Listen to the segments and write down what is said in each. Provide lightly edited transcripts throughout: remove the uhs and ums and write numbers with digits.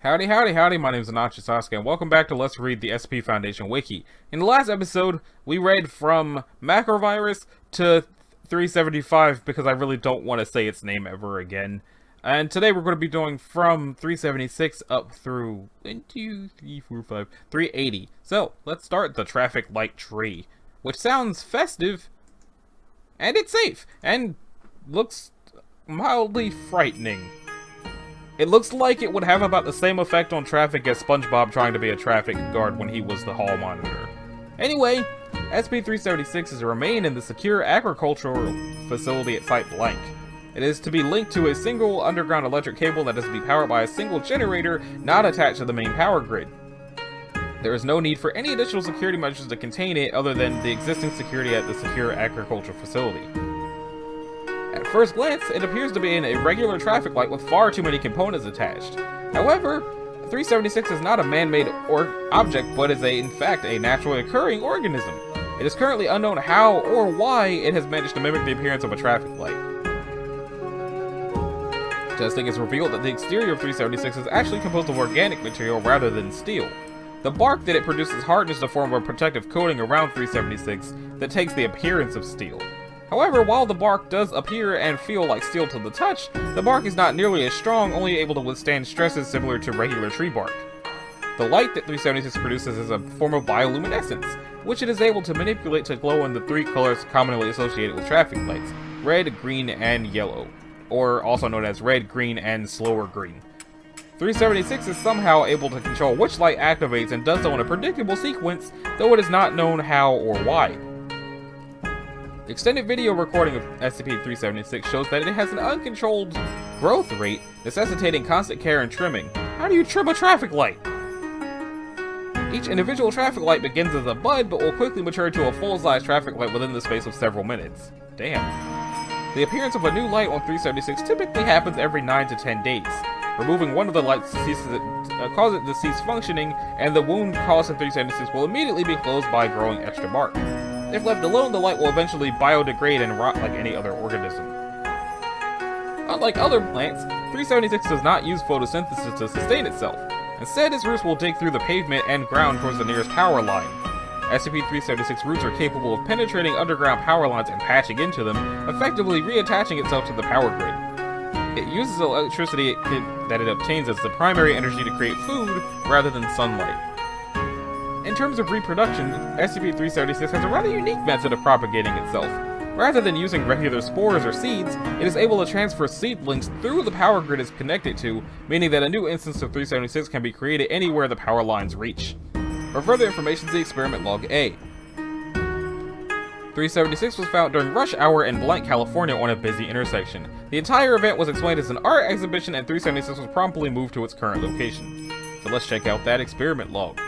Howdy, howdy, howdy, my name is Anachi Sasuke, and welcome back to Let's Read the SCP Foundation Wiki. In the last episode, we read from Macrovirus to 375 because I really don't want to say its name ever again. And today we're going to be doing from 376 up through 1, 2, 3, 4, 5, 380. So, let's start the traffic light tree, which sounds festive, and it's safe, and looks mildly frightening. It looks like it would have about the same effect on traffic as SpongeBob trying to be a traffic guard when he was the hall monitor. Anyway, SCP-376 is to remain in the secure agricultural facility at Site Blank. It is to be linked to a single underground electric cable that is to be powered by a single generator not attached to the main power grid. There is no need for any additional security measures to contain it other than the existing security at the secure agricultural facility. At first glance, it appears to be an irregular traffic light with far too many components attached. However, 376 is not a man-made object, but is in fact a naturally occurring organism. It is currently unknown how or why it has managed to mimic the appearance of a traffic light. Testing has revealed that the exterior of 376 is actually composed of organic material rather than steel. The bark that it produces hardens to form a protective coating around 376 that takes the appearance of steel. However, while the bark does appear and feel like steel to the touch, the bark is not nearly as strong, only able to withstand stresses similar to regular tree bark. The light that 376 produces is a form of bioluminescence, which it is able to manipulate to glow in the three colors commonly associated with traffic lights: red, green, and yellow, or also known as red, green, and slower green. 376 is somehow able to control which light activates and does so in a predictable sequence, though it is not known how or why. Extended video recording of SCP-376 shows that it has an uncontrolled growth rate, necessitating constant care and trimming. How do you trim a traffic light? Each individual traffic light begins as a bud, but will quickly mature to a full-size traffic light within the space of several minutes. Damn. The appearance of a new light on 376 typically happens every 9 to 10 days. Removing one of the lights causes it to cease functioning, and the wound caused in 376 will immediately be closed by growing extra bark. If left alone, the light will eventually biodegrade and rot like any other organism. Unlike other plants, 376 does not use photosynthesis to sustain itself. Instead, its roots will dig through the pavement and ground towards the nearest power line. SCP-376 roots are capable of penetrating underground power lines and patching into them, effectively reattaching itself to the power grid. It uses electricity that it obtains as the primary energy to create food rather than sunlight. In terms of reproduction, SCP-376 has a rather unique method of propagating itself. Rather than using regular spores or seeds, it is able to transfer seedlings through the power grid it's connected to, meaning that a new instance of 376 can be created anywhere the power lines reach. For further information, see Experiment Log A. 376 was found during rush hour in Blank, California on a busy intersection. The entire event was explained as an art exhibition, and 376 was promptly moved to its current location. So let's check out that experiment log.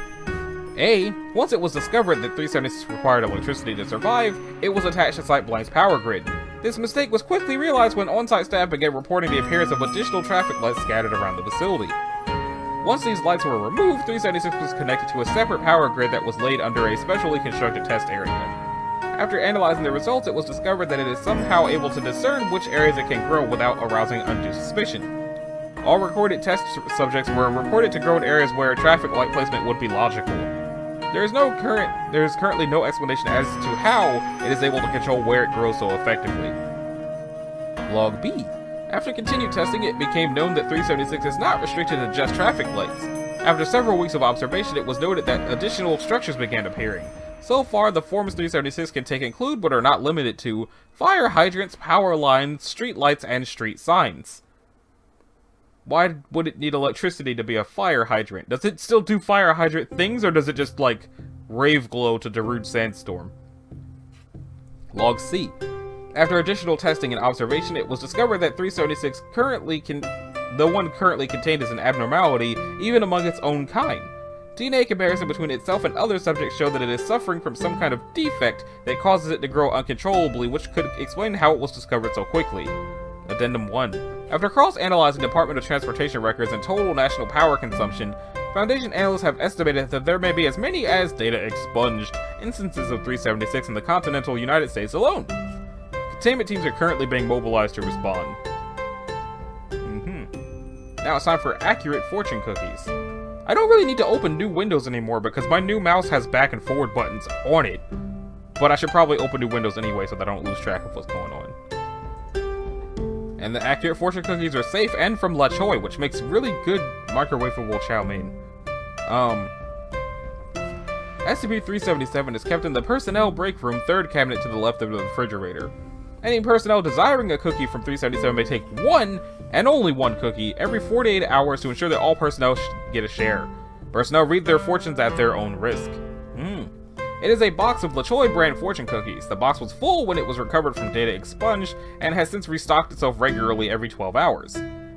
Once it was discovered that 376 required electricity to survive, it was attached to Site Blank's power grid. This mistake was quickly realized when on-site staff began reporting the appearance of additional traffic lights scattered around the facility. Once these lights were removed, 376 was connected to a separate power grid that was laid under a specially constructed test area. After analyzing the results, it was discovered that it is somehow able to discern which areas it can grow without arousing undue suspicion. All recorded test subjects were reported to grow in areas where traffic light placement would be logical. There is currently no explanation as to how it is able to control where it grows so effectively. Log B. After continued testing, it became known that 376 is not restricted to just traffic lights. After several weeks of observation, it was noted that additional structures began appearing. So far, the forms 376 can include, but are not limited to, fire hydrants, power lines, street lights, and street signs. Why would it need electricity to be a fire hydrant? Does it still do fire hydrant things, or does it just, like, rave glow to Darude Sandstorm? Log C. After additional testing and observation, it was discovered that 376 currently contained is an abnormality, even among its own kind. DNA comparison between itself and other subjects show that it is suffering from some kind of defect that causes it to grow uncontrollably, which could explain how it was discovered so quickly. Addendum 1. After cross-analyzing Department of Transportation records and total national power consumption, Foundation analysts have estimated that there may be as many as data expunged instances of 376 in the continental United States alone. Containment teams are currently being mobilized to respond. Now it's time for accurate fortune cookies. I don't really need to open new windows anymore because my new mouse has back and forward buttons on it. But I should probably open new windows anyway so that I don't lose track of what's going on. And the accurate fortune cookies are safe and from La Choy, which makes really good microwavable chow mein. SCP-377 is kept in the personnel break room, third cabinet to the left of the refrigerator. Any personnel desiring a cookie from 377 may take one, and only one cookie, every 48 hours to ensure that all personnel get a share. Personnel read their fortunes at their own risk. It is a box of La Choy brand fortune cookies. The box was full when it was recovered from data expunged, and has since restocked itself regularly every 12 hours.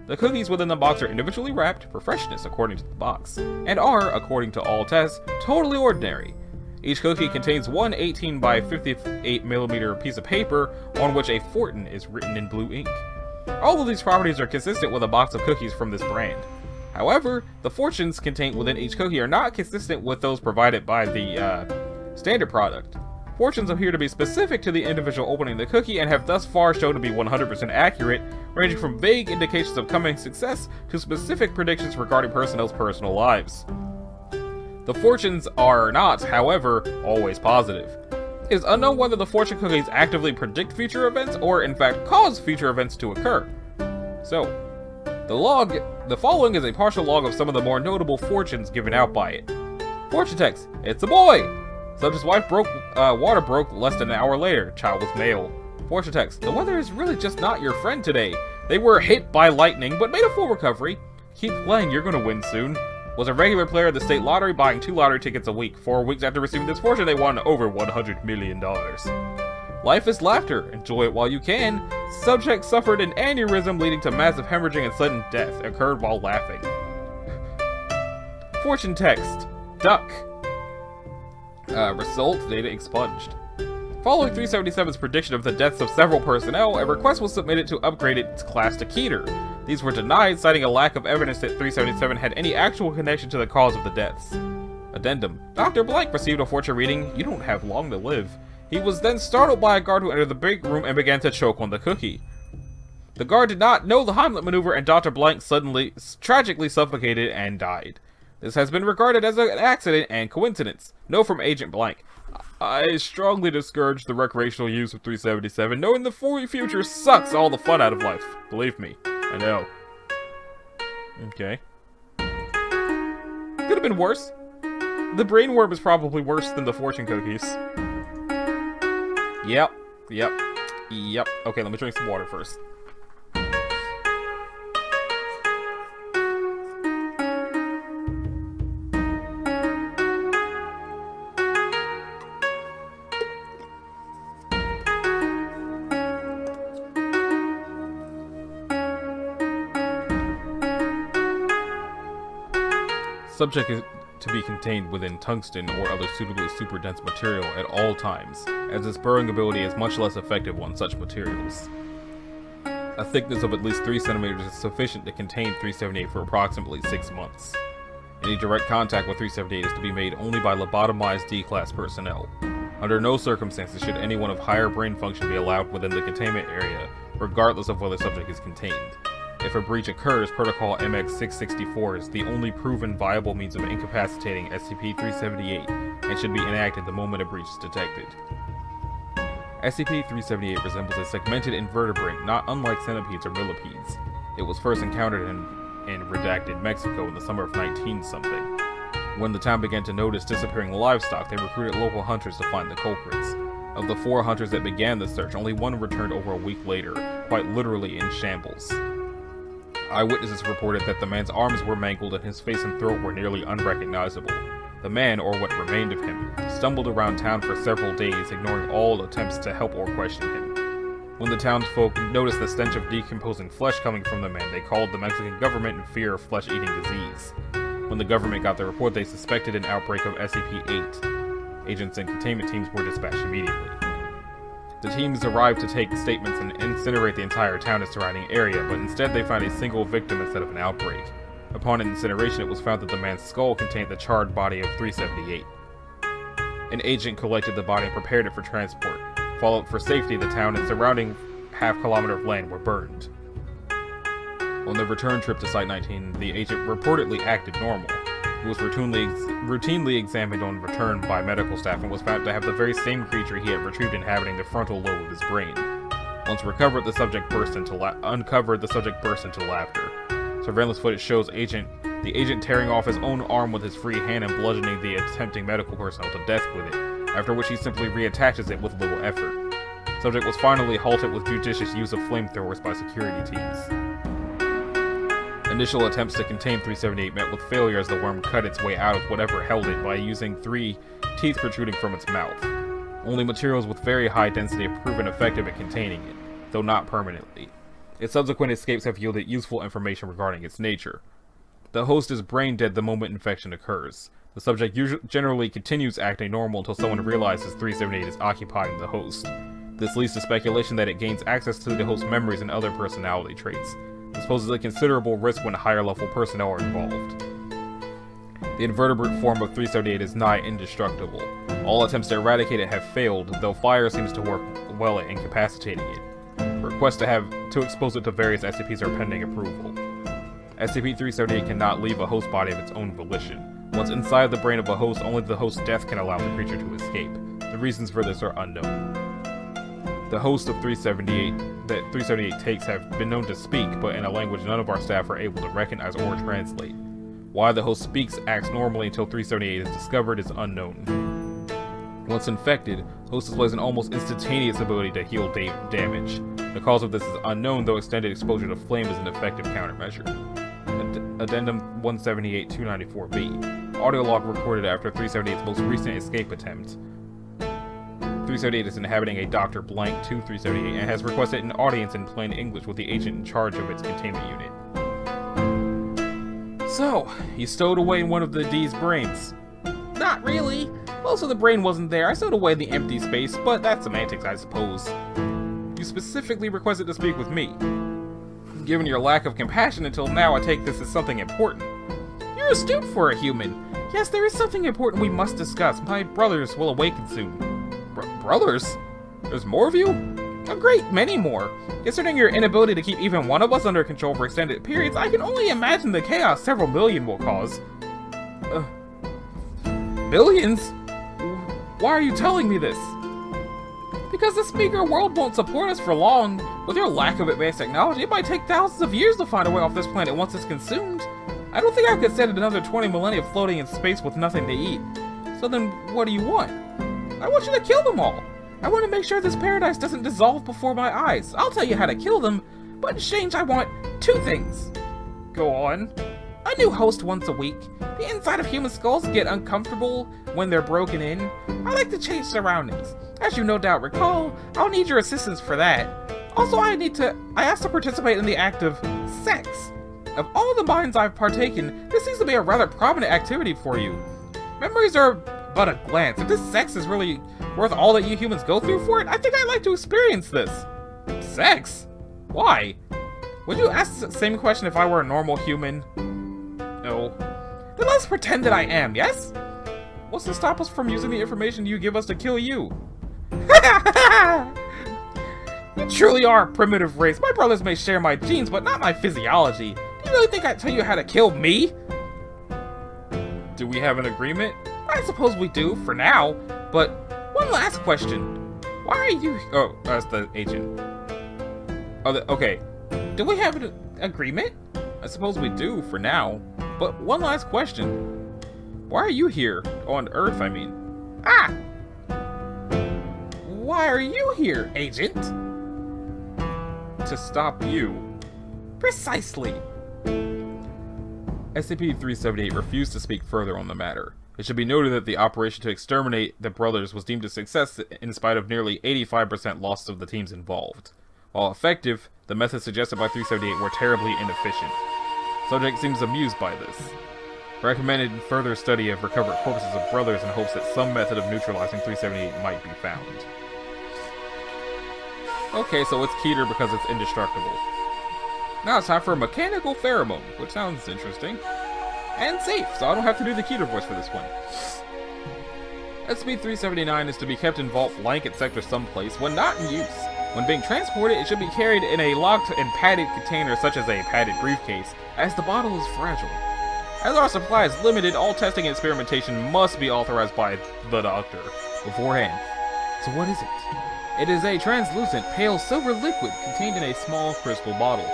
The cookies within the box are individually wrapped for freshness according to the box, and are, according to all tests, totally ordinary. Each cookie contains one 18 by 58 millimeter piece of paper on which a fortune is written in blue ink. All of these properties are consistent with a box of cookies from this brand. However, the fortunes contained within each cookie are not consistent with those provided by the standard product. Fortunes appear to be specific to the individual opening the cookie and have thus far shown to be 100% accurate, ranging from vague indications of coming success to specific predictions regarding personnel's personal lives. The fortunes are not, however, always positive. It is unknown whether the fortune cookies actively predict future events or in fact cause future events to occur. So, the following is a partial log of some of the more notable fortunes given out by it. Fortune text: it's a boy! Subject's wife water broke less than an hour later. Child was male. Fortune text: the weather is really just not your friend today. They were hit by lightning, but made a full recovery. Keep playing, you're gonna win soon. Was a regular player of the state lottery, buying 2 lottery tickets a week. 4 weeks after receiving this fortune, they won over $100 million. Life is laughter. Enjoy it while you can. Subject suffered an aneurysm leading to massive hemorrhaging and sudden death. Occurred while laughing. Fortune text: duck. Result, data expunged. Following 377's prediction of the deaths of several personnel, a request was submitted to upgrade its class to Keter. These were denied, citing a lack of evidence that 377 had any actual connection to the cause of the deaths. Addendum: Dr. Blank received a fortune reading, "You don't have long to live." He was then startled by a guard who entered the big room and began to choke on the cookie. The guard did not know the Heimlich maneuver, and Dr. Blank suddenly, tragically suffocated and died. This has been regarded as an accident and coincidence. Note from Agent Blank: I strongly discourage the recreational use of 377, knowing the future sucks all the fun out of life. Believe me, I know. Okay. Could have been worse. The brainworm is probably worse than the fortune cookies. Yep. Okay, let me drink some water first. Subject is to be contained within tungsten or other suitably super dense material at all times, as its burrowing ability is much less effective on such materials. A thickness of at least 3 centimeters is sufficient to contain 378 for approximately 6 months. Any direct contact with 378 is to be made only by lobotomized D-class personnel. Under no circumstances should anyone of higher brain function be allowed within the containment area, regardless of whether subject is contained. If a breach occurs, Protocol MX-664 is the only proven viable means of incapacitating SCP-378 and should be enacted the moment a breach is detected. SCP-378 resembles a segmented invertebrate not unlike centipedes or millipedes. It was first encountered in redacted Mexico in the summer of 19-something. When the town began to notice disappearing livestock, they recruited local hunters to find the culprits. Of the 4 hunters that began the search, only 1 returned over a week later, quite literally in shambles. Eyewitnesses reported that the man's arms were mangled and his face and throat were nearly unrecognizable. The man, or what remained of him, stumbled around town for several days, ignoring all attempts to help or question him. When the townsfolk noticed the stench of decomposing flesh coming from the man, they called the Mexican government in fear of flesh-eating disease. When the government got the report, they suspected an outbreak of SCP-8. Agents and containment teams were dispatched immediately. The teams arrived to take statements and incinerate the entire town and surrounding area, but instead they found a single victim instead of an outbreak. Upon incineration, it was found that the man's skull contained the charred body of 378. An agent collected the body and prepared it for transport. Followed for safety, the town and surrounding half-kilometer of land were burned. On the return trip to Site-19, the agent reportedly acted normal. He was routinely examined on return by medical staff and was found to have the very same creature he had retrieved inhabiting the frontal lobe of his brain. Once recovered, the subject burst into laughter. Surveillance footage shows the agent tearing off his own arm with his free hand and bludgeoning the attempting medical personnel to death with it, after which he simply reattaches it with little effort. The subject was finally halted with judicious use of flamethrowers by security teams. Initial attempts to contain 378 met with failure as the worm cut its way out of whatever held it by using 3 teeth protruding from its mouth. Only materials with very high density have proven effective at containing it, though not permanently. Its subsequent escapes have yielded useful information regarding its nature. The host is brain dead the moment infection occurs. The subject generally continues acting normal until someone realizes 378 is occupying the host. This leads to speculation that it gains access to the host's memories and other personality traits. This poses a considerable risk when higher level personnel are involved. The invertebrate form of 378 is nigh indestructible. All attempts to eradicate it have failed, though fire seems to work well at incapacitating it. Requests to expose it to various SCPs are pending approval. SCP-378 cannot leave a host body of its own volition. Once inside the brain of a host, only the host's death can allow the creature to escape. The reasons for this are unknown. The host of 378 that 378 takes have been known to speak, but in a language none of our staff are able to recognize or translate. Why the host acts normally until 378 is discovered is unknown. Once infected, host displays an almost instantaneous ability to heal damage. The cause of this is unknown, though extended exposure to flame is an effective countermeasure. Addendum 178-294-B. Audio log recorded after 378's most recent escape attempt. 378 is inhabiting a Dr. Blank 2378 and has requested an audience in plain English with the agent in charge of its containment unit. So, you stowed away in one of the D's brains. Not really. Most of the brain wasn't there. I stowed away in the empty space, but that's semantics, I suppose. You specifically requested to speak with me. Given your lack of compassion until now, I take this as something important. You're astute for a human. Yes, there is something important we must discuss. My brothers will awaken soon. Brothers? There's more of you? A great many more. Considering your inability to keep even one of us under control for extended periods, I can only imagine the chaos several million will cause. Millions? Why are you telling me this? Because the speaker world won't support us for long. With your lack of advanced technology, it might take thousands of years to find a way off this planet once it's consumed. I don't think I could stand another 20 millennia floating in space with nothing to eat. So then, what do you want? I want you to kill them all. I want to make sure this paradise doesn't dissolve before my eyes. I'll tell you how to kill them, but in exchange I want 2 things. Go on. A new host once a week. The inside of human skulls get uncomfortable when they're broken in. I like to change surroundings. As you no doubt recall, I'll need your assistance for that. Also, I asked to participate in the act of sex. Of all the minds I've partaken, this seems to be a rather prominent activity for you. Memories are but a glance. If this sex is really worth all that you humans go through for it, I think I'd like to experience this. Sex? Why? Would you ask the same question if I were a normal human? No. Then let's pretend that I am, yes? What's to stop us from using the information you give us to kill you? You truly are a primitive race. My brothers may share my genes, but not my physiology. Do you really think I'd tell you how to kill me? Do we have an agreement? I suppose we do, for now. But one last question. Why are you... Oh, that's the agent. Okay. Do we have an agreement? I suppose we do, for now. But one last question. Why are you here? On Earth, I mean. Ah! Why are you here, agent? To stop you. Precisely. SCP-378 refused to speak further on the matter. It should be noted that the operation to exterminate the brothers was deemed a success in spite of nearly 85% loss of the teams involved. While effective, the methods suggested by 378 were terribly inefficient. Subject seems amused by this. Recommended further study of recovered corpses of brothers in hopes that some method of neutralizing 378 might be found. Okay, so it's Keter because it's indestructible. Now it's time for a mechanical pheromone, which sounds interesting. And safe, so I don't have to do the Keter voice for this one. SCP-379 is to be kept in Vault Blank at Sector someplace when not in use. When being transported, it should be carried in a locked and padded container such as a padded briefcase, as the bottle is fragile. As our supply is limited, all testing and experimentation must be authorized by the doctor beforehand. So what is it? It is a translucent, pale silver liquid contained in a small crystal bottle.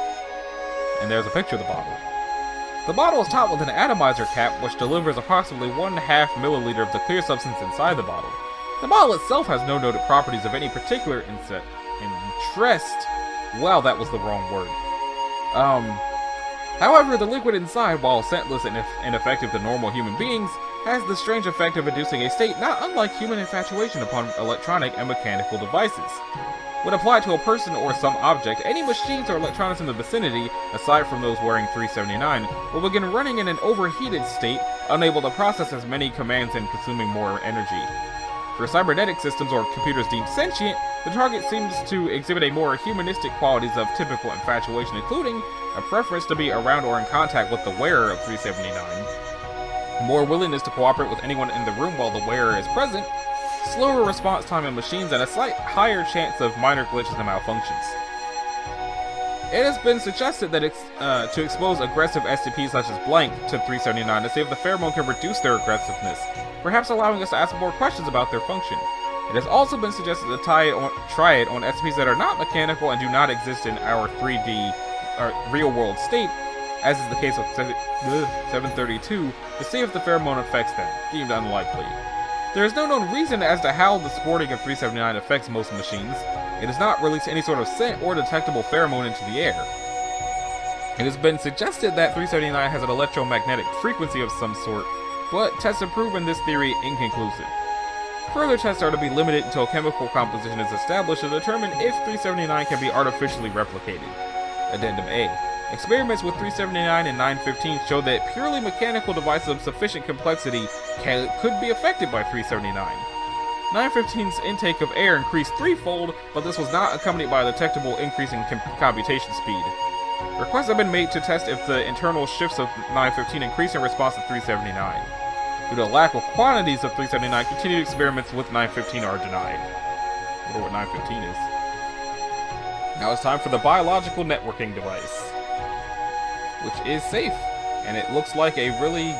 And there's a picture of the bottle. The bottle is topped with an atomizer cap which delivers approximately 1/2 milliliter of the clear substance inside the bottle. The bottle itself has no noted properties of any particular interest. Wow, that was the wrong word. However, the liquid inside, while scentless and ineffective to normal human beings, has the strange effect of inducing a state not unlike human infatuation upon electronic and mechanical devices. When applied to a person or some object, any machines or electronics in the vicinity, aside from those wearing 379, will begin running in an overheated state, unable to process as many commands and consuming more energy. For cybernetic systems or computers deemed sentient, the target seems to exhibit a more humanistic qualities of typical infatuation, including a preference to be around or in contact with the wearer of 379, more willingness to cooperate with anyone in the room while the wearer is present, slower response time in machines, and a slight higher chance of minor glitches and malfunctions. It has been suggested that to expose aggressive SCPs such as Blank to 379 to see if the pheromone can reduce their aggressiveness, perhaps allowing us to ask more questions about their function. It has also been suggested to try it on SCPs that are not mechanical and do not exist in our 3D real-world state, as is the case with 732, to see if the pheromone affects them, deemed unlikely. There is no known reason as to how the sporting of 379 affects most machines. It does not release any sort of scent or detectable pheromone into the air. It has been suggested that 379 has an electromagnetic frequency of some sort, but tests have proven this theory inconclusive. Further tests are to be limited until chemical composition is established to determine if 379 can be artificially replicated. Addendum A. Experiments with 379 and 915 show that purely mechanical devices of sufficient complexity could be affected by 379. 915's intake of air increased threefold, but this was not accompanied by a detectable increase in computation speed. Requests have been made to test if the internal shifts of 915 increase in response to 379. Due to lack of quantities of 379, continued experiments with 915 are denied. I wonder what 915 is. Now it's time for the biological networking device, which is safe, and it looks like a really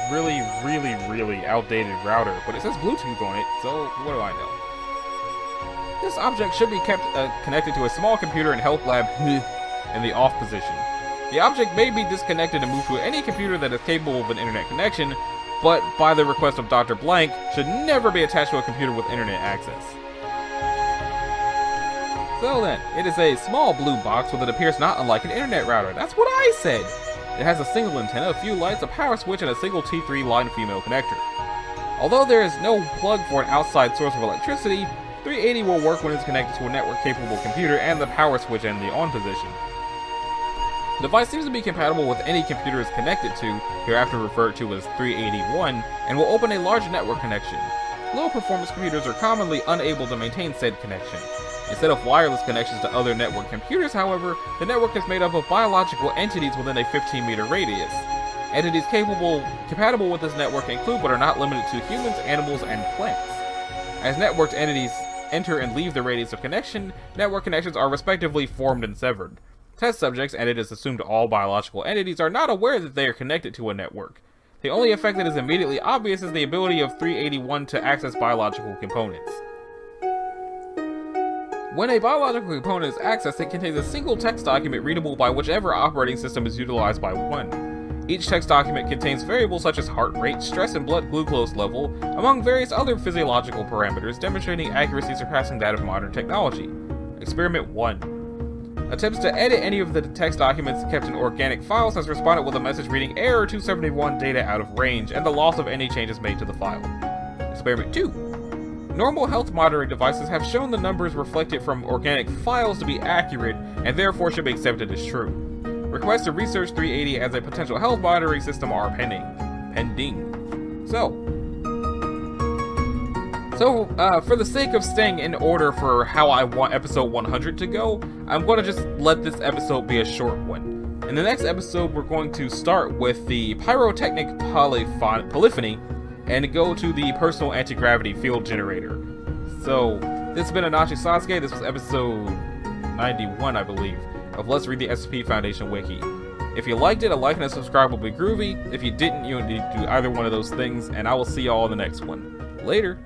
outdated router, but it says Bluetooth on it, so what do I know? This object should be kept connected to a small computer in Help Lab in the off position. The object may be disconnected and moved to any computer that is capable of an internet connection, but by the request of Dr. Blank, should never be attached to a computer with internet access. So then, it is a small blue box with it appears not unlike an internet router. That's what I said! It has a single antenna, a few lights, a power switch, and a single T3 line female connector. Although there is no plug for an outside source of electricity, 380 will work when it's connected to a network-capable computer and the power switch in the on position. The device seems to be compatible with any computer it's connected to, hereafter referred to as 381, and will open a large network connection. Low-performance computers are commonly unable to maintain said connection. Instead of wireless connections to other network computers, however, the network is made up of biological entities within a 15-meter radius. Entities compatible with this network include but are not limited to humans, animals, and plants. As networked entities enter and leave the radius of connection, network connections are respectively formed and severed. Test subjects, and it is assumed all biological entities, are not aware that they are connected to a network. The only effect that is immediately obvious is the ability of 381 to access biological components. When a biological component is accessed, it contains a single text document readable by whichever operating system is utilized by one. Each text document contains variables such as heart rate, stress and blood glucose level, among various other physiological parameters, demonstrating accuracy surpassing that of modern technology. Experiment 1. Attempts to edit any of the text documents kept in organic files has responded with a message reading error 271 data out of range and the loss of any changes made to the file. Experiment 2. Normal health monitoring devices have shown the numbers reflected from organic files to be accurate and therefore should be accepted as true. Requests to research 380 as a potential health monitoring system are pending. So, for the sake of staying in order for how I want episode 100 to go, I'm going to just let this episode be a short one. In the next episode, we're going to start with the pyrotechnic polyphony and go to the personal anti-gravity field generator. So, this has been Anachi Sasuke. This was episode 91, I believe, of Let's Read the SCP Foundation Wiki. If you liked it, a like and a subscribe will be groovy. If you didn't, you don't need to do either one of those things, and I will see y'all in the next one. Later!